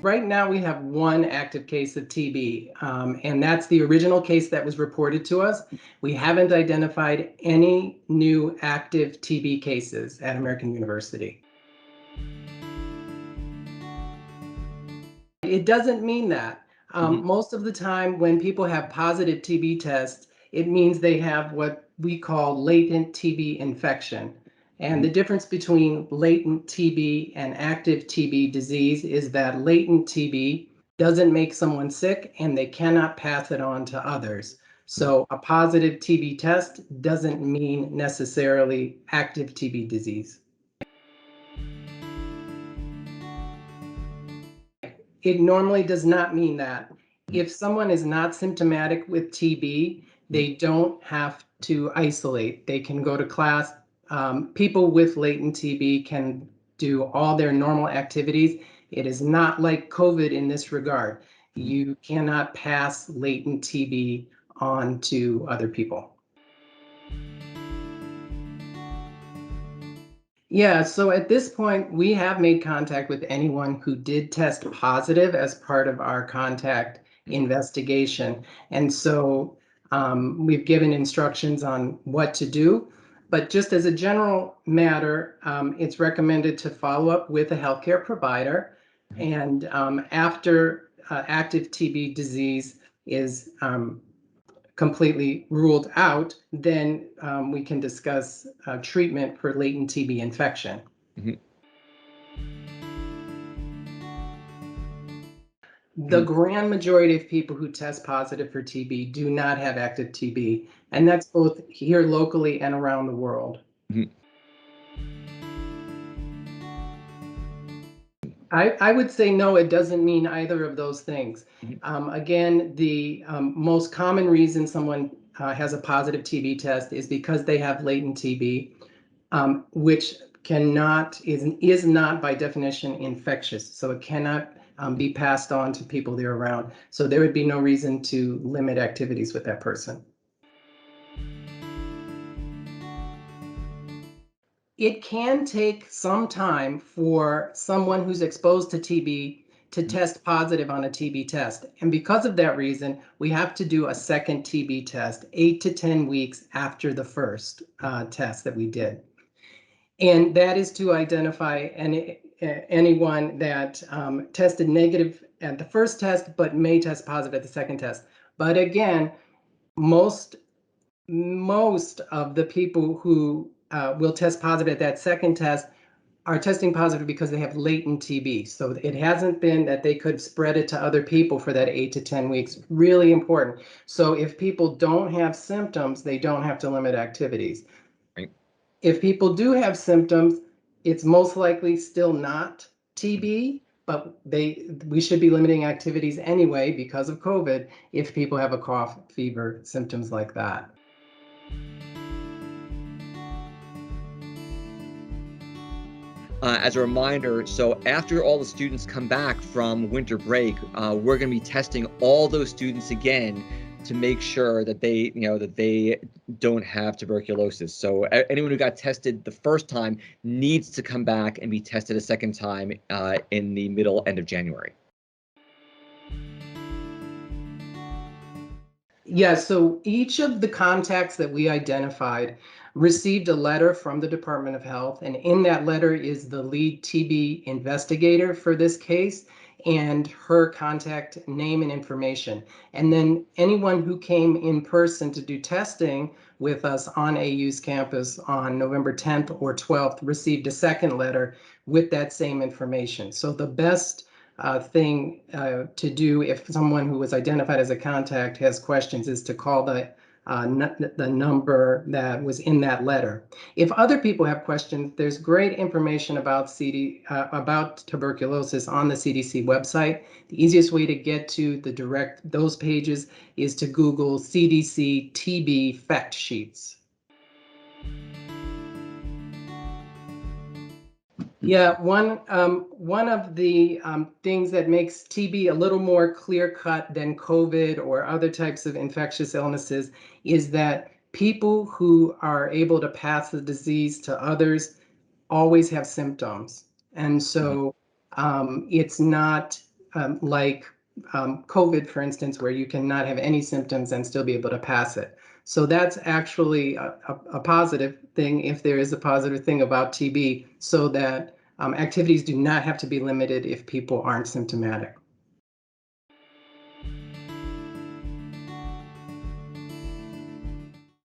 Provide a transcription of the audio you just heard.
Right now, we have one active case of TB, and that's the original case that was reported to us. We haven't identified any new active TB cases at American University. It doesn't mean that. Most of the time, when people have positive TB tests, it means they have what we call latent TB infection. And the difference between latent TB and active TB disease is that latent TB doesn't make someone sick and they cannot pass it on to others. So a positive TB test doesn't mean necessarily active TB disease. It normally does not mean that. If someone is not symptomatic with TB, they don't have to isolate. They can go to class. People with latent TB can do all their normal activities. It is not like COVID in this regard. You cannot pass latent TB on to other people. Yeah, so at this point, we have made contact with anyone who did test positive as part of our contact investigation. And so we've given instructions on what to do. But just as a general matter, it's recommended to follow up with a healthcare provider. And after active TB disease is completely ruled out, then we can discuss treatment for latent TB infection. The grand majority of people who test positive for TB do not have active TB, and that's both here locally and around the world. I would say no, it doesn't mean either of those things. Again, the most common reason someone has a positive TB test is because they have latent TB, which is not by definition infectious. So it cannot be passed on to people they're around. So there would be no reason to limit activities with that person. It can take some time for someone who's exposed to TB to test positive on a TB test. And because of that reason, we have to do a second TB test 8 to 10 weeks after the first test that we did. And that is to identify anyone that tested negative at the first test, but may test positive at the second test. But again, most of the people who will test positive at that second test are testing positive because they have latent TB. So it hasn't been that they could spread it to other people for that 8 to 10 weeks. Really important. So if people don't have symptoms, they don't have to limit activities. Right. If people do have symptoms, it's most likely still not TB, but we should be limiting activities anyway because of COVID if people have a cough, fever, symptoms like that. As a reminder, so after all the students come back from winter break, we're going to be testing all those students again to make sure that they don't have tuberculosis. So anyone who got tested the first time needs to come back and be tested a second time in the end of January. Yeah, so each of the contacts that we identified received a letter from the Department of Health, and in that letter is the lead TB investigator for this case and her contact name and information. And then anyone who came in person to do testing with us on AU's campus on November 10th or 12th received a second letter with that same information. So the best thing to do if someone who was identified as a contact has questions is to call the number that was in that letter. If other people have questions, there's great information about tuberculosis on the CDC website. The easiest way to get to those pages is to Google CDC TB fact sheets. Yeah, one of the things that makes TB a little more clear-cut than COVID or other types of infectious illnesses is that people who are able to pass the disease to others always have symptoms. And so it's not like COVID, for instance, where you cannot have any symptoms and still be able to pass it. So that's actually a positive thing, if there is a positive thing about TB, so that activities do not have to be limited if people aren't symptomatic.